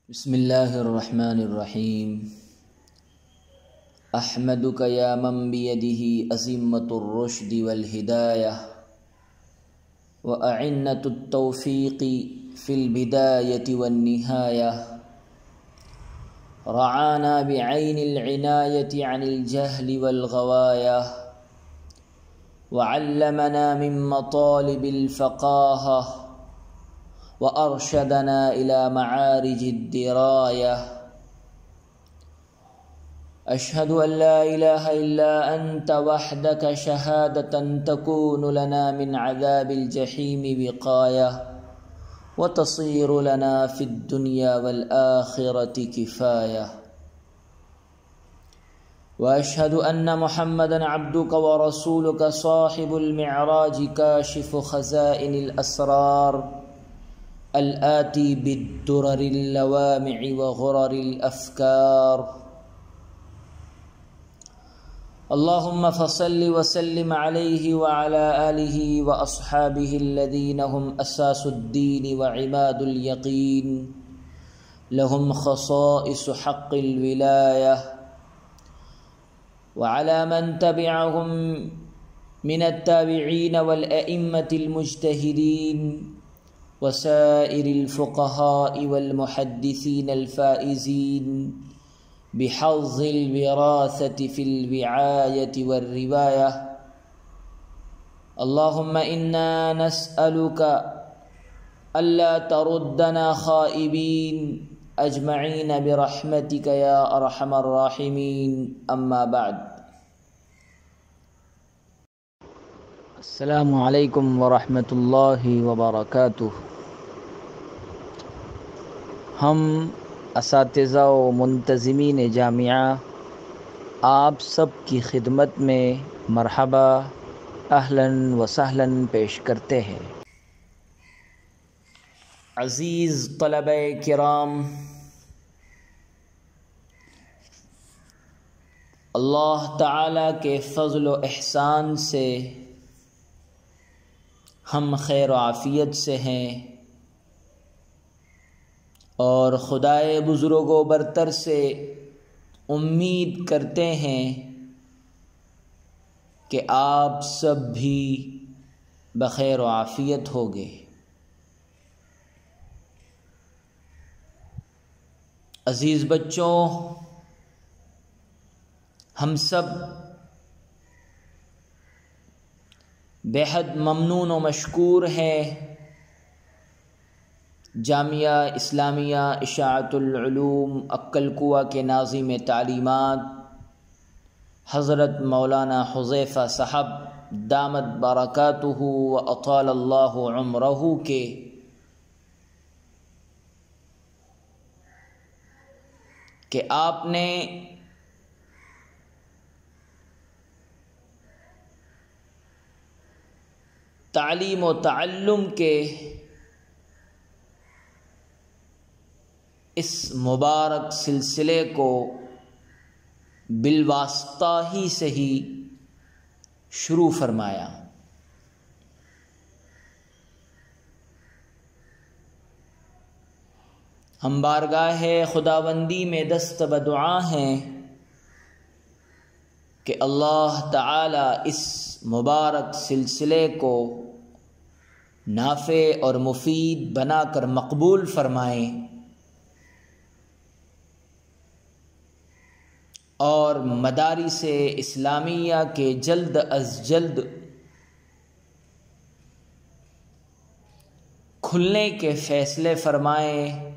بسم الله الرحمن الرحيم. أحمدك يا من بيده أزمة الرشد والهداية وأعنة التوفيق في البداية والنهاية، رعانا بعين العناية عن الجهل والغواية، وعلمنا من مطالب الفقاهة وأرشدنا إلى معارج الدراية. أشهد أن لا إله إلا أنت وحدك شهادة تكون لنا من عذاب الجحيم وقاية، وتصير لنا في الدنيا والآخرة كفاية. وأشهد أن محمدًا عبدك ورسولك صاحب المعراج كاشف خزائن الأسرار الآتي بالدرر اللوامع وغرر الأفكار. اللهم فصل وسلم عليه وعلى آله وأصحابه الذين هم أساس الدين وعماد اليقين، لهم خصائص حق الولاية، وعلى من تبعهم من التابعين والأئمة المجتهدين وسائر الفقهاء والمحدثين الفائزين بحظ الوراثة في الوعاية والرواية. اللهم إنا نسألك ألا تردنا خائبين أجمعين برحمتك يا أرحم الراحمين. أما بعد، السلام علیکم ورحمۃ اللہ وبرکاتہ. ہم اساتذہ و منتظمین جامعہ آپ سب کی خدمت میں مرحبا، اہلاً و سہلاً پیش کرتے ہیں. عزیز طلبہ کرام، اللہ تعالیٰ کے فضل و احسان سے ہم خیر و عافیت سے ہیں، اور خدائے بزرگ و برتر سے امید کرتے ہیں کہ آپ سب بھی بخیر و عافیت ہوگے. عزیز بچوں، ہم سب بے حد ممنون و مشکور ہیں جامعہ اسلامیہ اشاعۃ العلوم عقل کوہ کے ناظم تعلیمات حضرت مولانا حذیفہ صاحب دامت برکاتہ و اطال اللہ عمرہ کے کہ آپ نے تعلیم و تعلم کے اس مبارک سلسلے کو بالواسطہ ہی سے ہی شروع فرمایا. ہم بارگاہ خداوندی میں دست بدعا ہیں کہ اللہ تعالی اس مبارک سلسلے کو نافع اور مفید بنا کر مقبول فرمائیں، اور مدارس اسلامیہ کے جلد از جلد کھلنے کے فیصلے فرمائیں،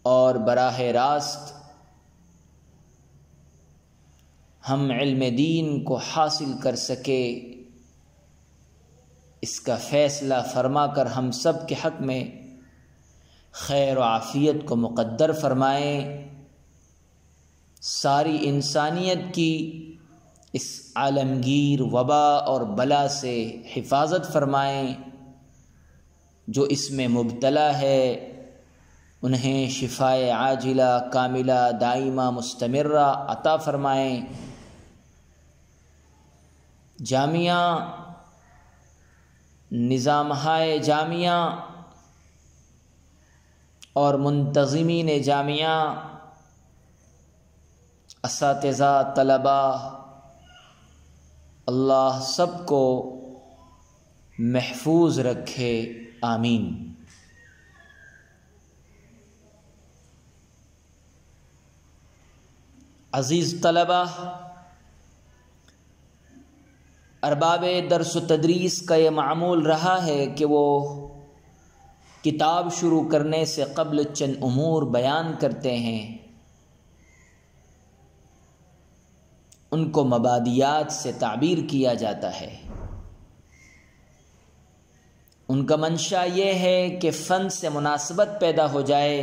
اور براہ راست ہم علم دین کو حاصل کر سکے، اس کا فیصلہ فرما کر ہم سب کے حق میں خیر و عافیت کو مقدر فرمائیں. ساری انسانیت کی اس عالمگیر وبا اور بلا سے حفاظت فرمائیں. جو اس میں مبتلا ہے انہیں شفائے عاجلہ کاملہ دائمہ مستمرہ عطا فرمائیں. جامعہ نظامہائے جامعہ اور منتظمین جامعہ، اساتذہ، طلباء، اللہ سب کو محفوظ رکھے، آمین۔ عزیز طلباء، ارباب درس و تدریس کا یہ معمول رہا ہے کہ وہ کتاب شروع کرنے سے قبل چند امور بیان کرتے ہیں، ان کو مبادیات سے تعبیر کیا جاتا ہے۔ ان کا منشا یہ ہے کہ فن سے مناسبت پیدا ہو جائے،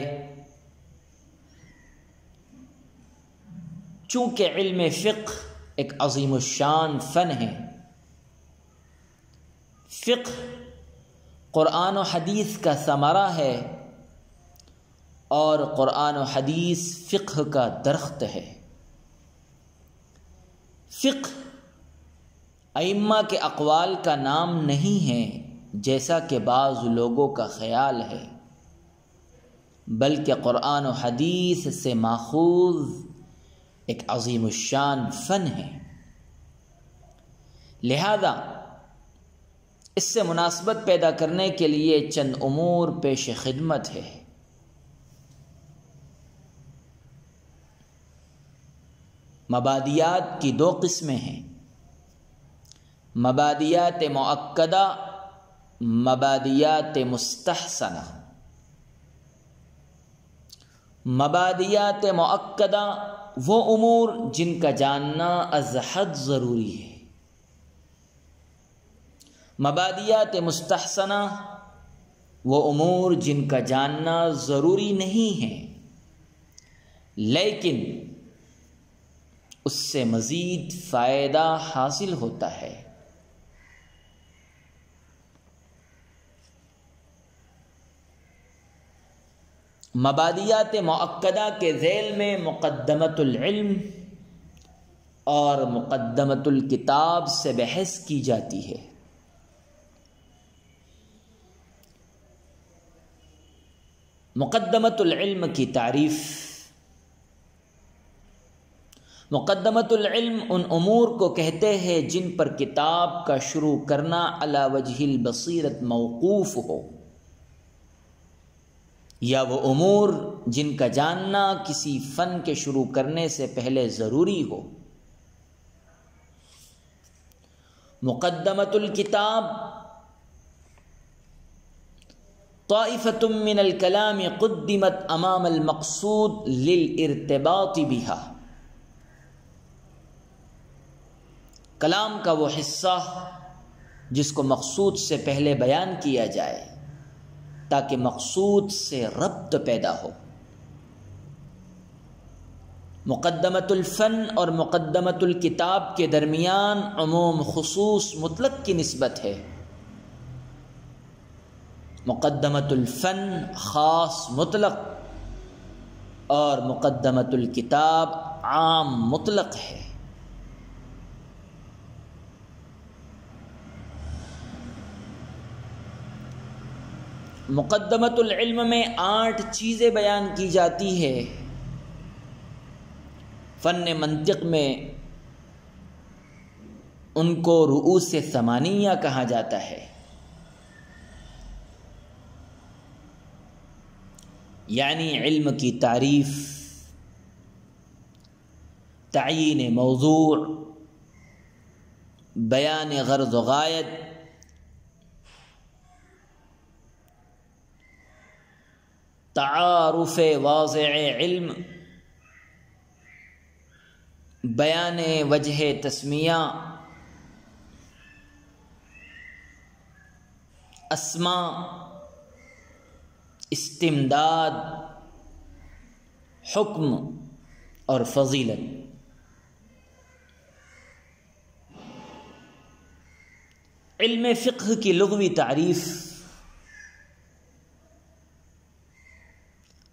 چونکہ علم فقہ ایک عظیم الشان فن ہے۔ فقہ قرآن و حدیث کا ثمرہ ہے، اور قرآن و حدیث فقہ کا درخت ہے۔ فقہ ائمہ کے اقوال کا نام نہیں ہے جیسا کہ بعض لوگوں کا خیال ہے، بلکہ قرآن و حدیث سے ماخوذ ایک عظیم الشان فن ہے۔ لہذا اس سے مناسبت پیدا کرنے کے لیے چند امور پیش خدمت ہے۔ مبادیات کی دو قسمیں ہیں، مبادیات مؤکدہ، مبادیات مستحسنہ۔ مبادیات مؤکدہ وہ امور جن کا جاننا از حد ضروری ہے۔ مبادیات مستحسنہ وہ امور جن کا جاننا ضروری نہیں ہے، لیکن اس سے مزید فائدہ حاصل ہوتا ہے۔ مبادیات مؤکدہ کے ذیل میں مقدمۃ العلم اور مقدمۃ الکتاب سے بحث کی جاتی ہے۔ مقدمۃ العلم کی تعریف: مقدمۃ العلم ان امور کو کہتے ہیں جن پر کتاب کا شروع کرنا علی وجہ البصیرت موقوف ہو، یا وہ امور جن کا جاننا کسی فن کے شروع کرنے سے پہلے ضروری ہو۔ مقدمۃ الکتاب طائفۃ من الکلام قدمت امام المقصود للارتباط بها، کلام کا وہ حصہ جس کو مقصود سے پہلے بیان کیا جائے تاکہ مقصود سے ربط پیدا ہو۔ مقدمۃ الفن اور مقدمۃ الکتاب کے درمیان عموم خصوص مطلق کی نسبت ہے۔ مقدمۃ الفن خاص مطلق اور مقدمۃ الکتاب عام مطلق ہے۔ مقدمۃ العلم میں 8 چیزیں بیان کی جاتی ہے۔ فن منطق میں ان کو رؤوس ثمانیہ کہا جاتا ہے، یعنی علم کی تعریف، تعیین موضوع، بیان غرض و غایت، تعارف واضح علم، بیان وجہ تسمیہ، اسماء، استمداد، حکم اور فضیلت۔ علم فقہ کی لغوی تعریف: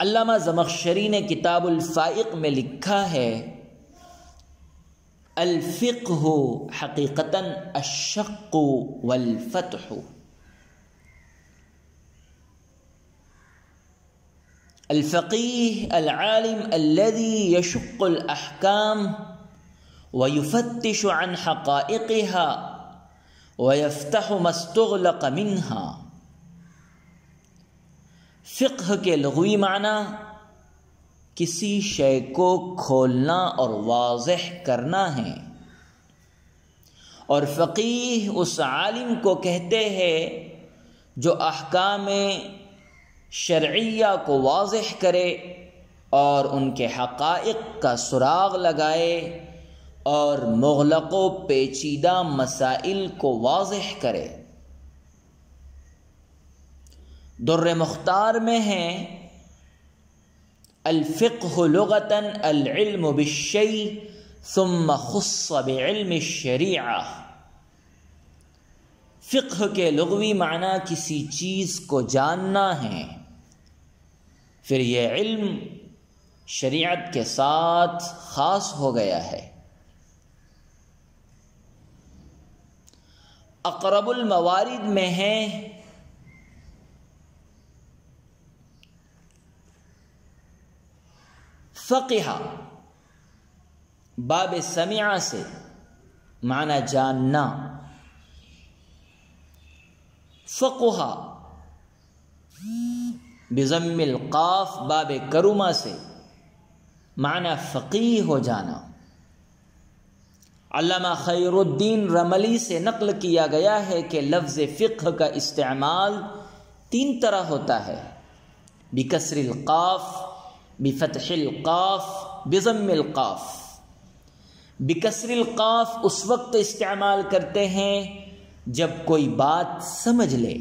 علامہ زمخشری نے کتاب الفائق میں لکھا ہے، الفقہ حقیقتاً الشق والفتح، الفقيه العالم الذي يشق الأحكام ويفتش عن حقائقها ويفتح ما استغلق منها۔ فقہ کے لغوی معنی کسی شے کو کھولنا اور واضح کرنا ہے، اور فقیہ اس عالم کو کہتے ہیں جو احکام شرعیہ کو واضح کرے اور ان کے حقائق کا سراغ لگائے اور مغلق و پیچیدہ مسائل کو واضح کرے۔ در مختار میں ہے الفقہ لغتاً العلم بالشیء ثم خص بعلم الشریعہ۔ فقہ کے لغوی معنی کسی چیز کو جاننا ہے، پھر یہ علم شریعت کے ساتھ خاص ہو گیا ہے۔ اقرب الموارد میں ہے فقہ، باب سمع سے معنی جاننا، فقہ بضم القاف باب کرما سے معنی فقیہ ہو جانا۔ علامہ خیر الدین رملی سے نقل کیا گیا ہے کہ لفظ فقہ کا استعمال 3 طرح ہوتا ہے: بکسر القاف، بفتح القاف، بضم القاف۔ بکسر القاف اس وقت استعمال کرتے ہیں جب کوئی بات سمجھ لے،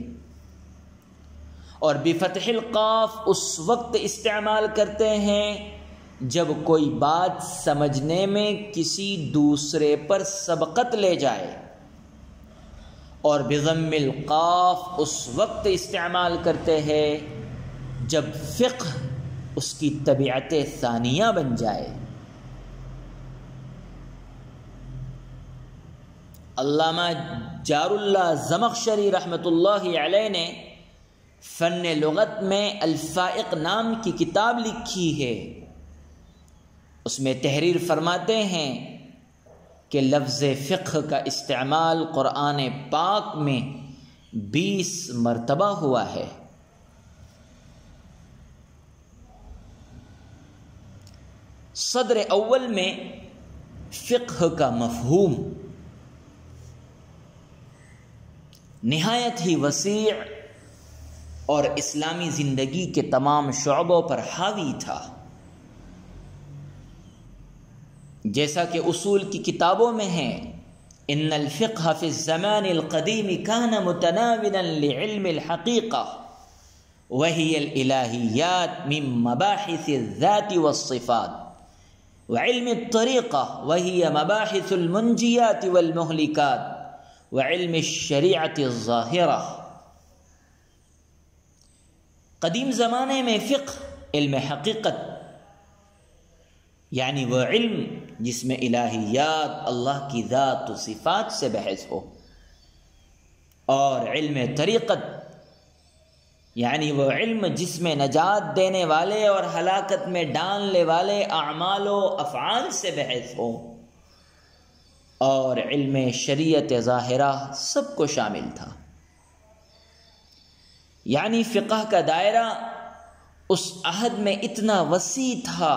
اور بفتح القاف اس وقت استعمال کرتے ہیں جب کوئی بات سمجھنے میں کسی دوسرے پر سبقت لے جائے، اور بضم القاف اس وقت استعمال کرتے ہیں جب فقہ اس کی طبیعت ثانیہ بن جائے۔ علامہ جار اللہ زمخشری رحمۃ اللہ علیہ نے فن لغت میں الفائق نام کی کتاب لکھی ہے۔ اس میں تحریر فرماتے ہیں کہ لفظ فقہ کا استعمال قرآن پاک میں 20 مرتبہ ہوا ہے۔ صدر اول میں فقہ کا مفہوم نہایت ہی وسیع اور اسلامی زندگی کے تمام شعبوں پر حاوی تھا۔ جیسا کہ اصول کی کتابوں میں ہے، ان الفقہ فی الزمان القدیم کان متناولا لعلم الحقیقہ وہی الالہیات من مباحث الذات والصفات، وعلم الطریقہ وہی مباحث المنجیات والمہلکات، وعلم الشریعۃ الظاہرہ۔ قدیم زمانے میں فقہ علم حقیقت، یعنی وہ علم جس میں الہیات، اللہ کی ذات و صفات سے بحث ہو، اور علم طریقت یعنی وہ علم جس میں نجات دینے والے اور ہلاکت میں ڈالنے والے اعمال و افعال سے بحث ہو، اور علم شریعت ظاہرہ سب کو شامل تھا۔ یعنی فقہ کا دائرہ اس عہد میں اتنا وسیع تھا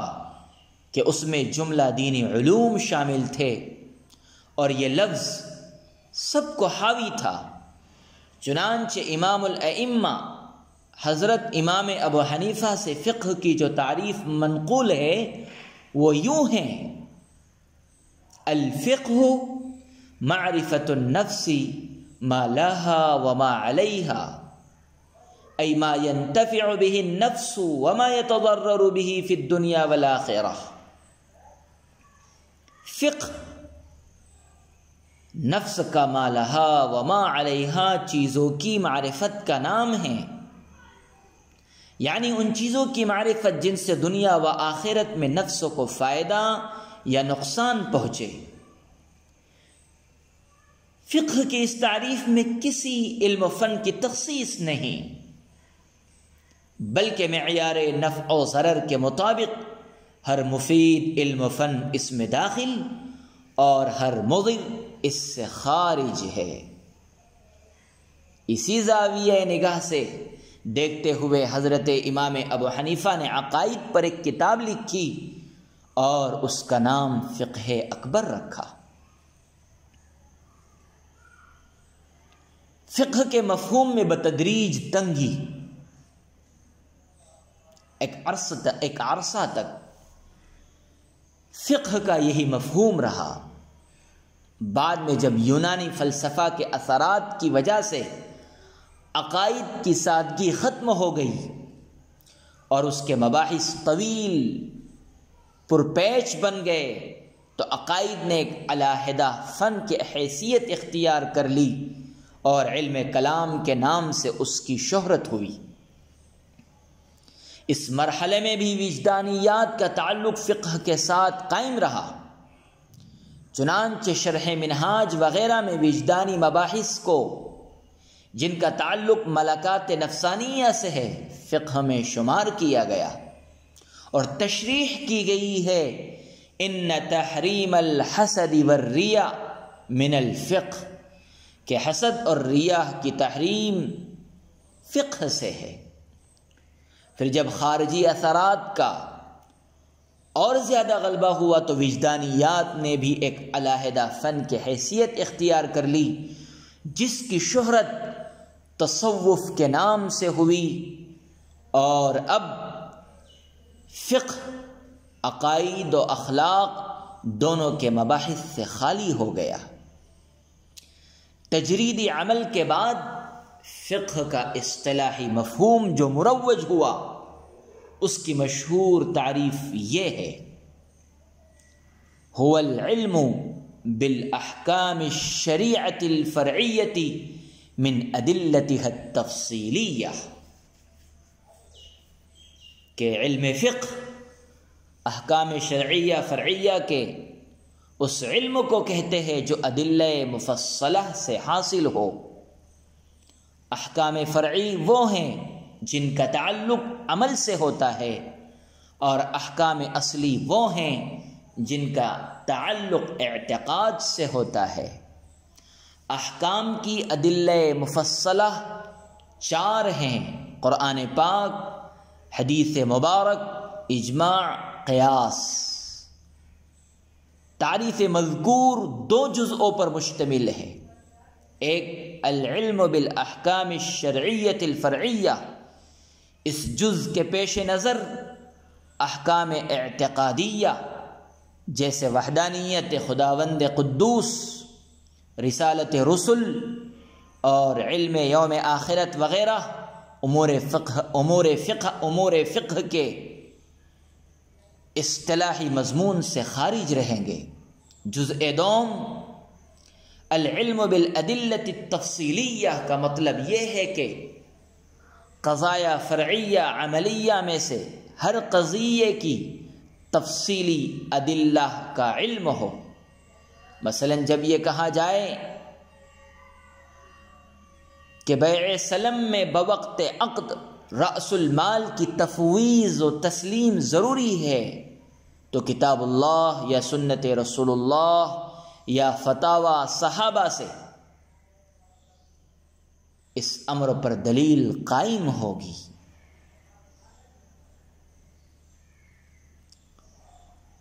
کہ اس میں جملہ دینی علوم شامل تھے، اور یہ لفظ سب کو حاوی تھا۔ چنانچہ امام الائمہ حضرت امام ابو حنیفہ سے فقہ کی جو تعریف منقول ہے وہ یوں ہے: الفقہ معرفت النفس ما لها وما علیہا، ای ما ينتفع به النفس وما يتضرر به في الدنيا والآخرة۔ فقہ نفس کا ما لها وما علیہا چیزوں کی معرفت کا نام ہے، یعنی ان چیزوں کی معرفت جن سے دنیا و آخرت میں نفس کو فائدہ یا نقصان پہنچے۔ فقہ کی اس تعریف میں کسی علم و فن کی تخصیص نہیں، بلکہ معیار نفع و ضرر کے مطابق ہر مفید علم و فن اس میں داخل اور ہر مضر اس سے خارج ہے۔ اسی زاویہ نگاہ سے دیکھتے ہوئے حضرت امام ابو حنیفہ نے عقائد پر ایک کتاب لکھی اور اس کا نام فقہ اکبر رکھا۔ فقہ کے مفہوم میں بتدریج تنگی ایک عرصہ تک فقہ کا یہی مفہوم رہا۔ بعد میں جب یونانی فلسفہ کے اثرات کی وجہ سے عقائد کی سادگی ختم ہو گئی اور اس کے مباحث طویل پرپیچ بن گئے تو عقائد نے ایک علیحدہ فن کی حیثیت اختیار کر لی اور علم کلام کے نام سے اس کی شہرت ہوئی۔ اس مرحلے میں بھی وجدانیات کا تعلق فقہ کے ساتھ قائم رہا، چنانچہ شرح منہاج وغیرہ میں وجدانی مباحث کو جن کا تعلق ملکات نفسانیہ سے ہے فقہ میں شمار کیا گیا اور تشریح کی گئی ہے ان تحریم الحسد والریاء من الفقہ، کہ حسد اور ریاء کی تحریم فقہ سے ہے۔ پھر جب خارجی اثرات کا اور زیادہ غلبہ ہوا تو وجدانیات نے بھی ایک علیحدہ فن کی حیثیت اختیار کر لی، جس کی شہرت تصوف کے نام سے ہوئی، اور اب فقہ عقائد و اخلاق دونوں کے مباحث سے خالی ہو گیا۔ تجریدی عمل کے بعد فقہ کا اصطلاحی مفہوم جو مروج ہوا اس کی مشہور تعریف یہ ہے: هو العلم بالاحکام الشریعۃ الفرعیۃ من ادلتها التفصیلیہ، کہ علم فقہ احکام شرعیہ فرعیہ کے اس علم کو کہتے ہیں جو ادلہ مفصلہ سے حاصل ہو۔ احکام فرعی وہ ہیں جن کا تعلق عمل سے ہوتا ہے، اور احکام اصلی وہ ہیں جن کا تعلق اعتقاد سے ہوتا ہے۔ احکام کی ادلہ مفصلہ 4 ہیں: قرآن پاک، حدیث مبارک، اجماع، قیاس۔ تعریف مذکور 2 جزءوں پر مشتمل ہے، ایک العلم بالاحکام الشرعیۃ الفرعیہ، اس جز کے پیش نظر احکام اعتقادیہ جیسے وحدانیت خداوند قدوس، رسالت رسل اور علم یوم آخرت وغیرہ امور فقہ کے اصطلاحی مضمون سے خارج رہیں گے۔ جزء دوم العلم بالادلۃ التفصیلیہ کا مطلب یہ ہے کہ قضایا فرعیہ عملیہ میں سے ہر قضیے کی تفصیلی ادلہ کا علم ہو۔ مثلا جب یہ کہا جائے کہ بیع سلم میں بوقت عقد رأس المال کی تفویض و تسلیم ضروری ہے، تو کتاب اللہ یا سنت رسول اللہ یا فتاوی صحابہ سے اس امر پر دلیل قائم ہوگی۔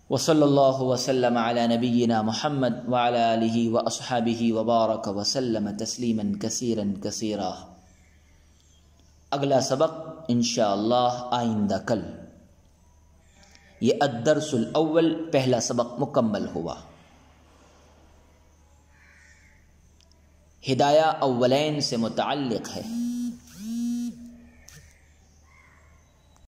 وصلی اللہ وسلم علی نبینا محمد وعلی آلہ واصحابہ وبارک وسلم تسلیما کثیرا کثیرا۔ اگلا سبق انشاءاللہ آئندہ کل۔ یہ الدرس الاول پہلا سبق مکمل ہوا۔ ہدایہ اولین سے متعلق ہے۔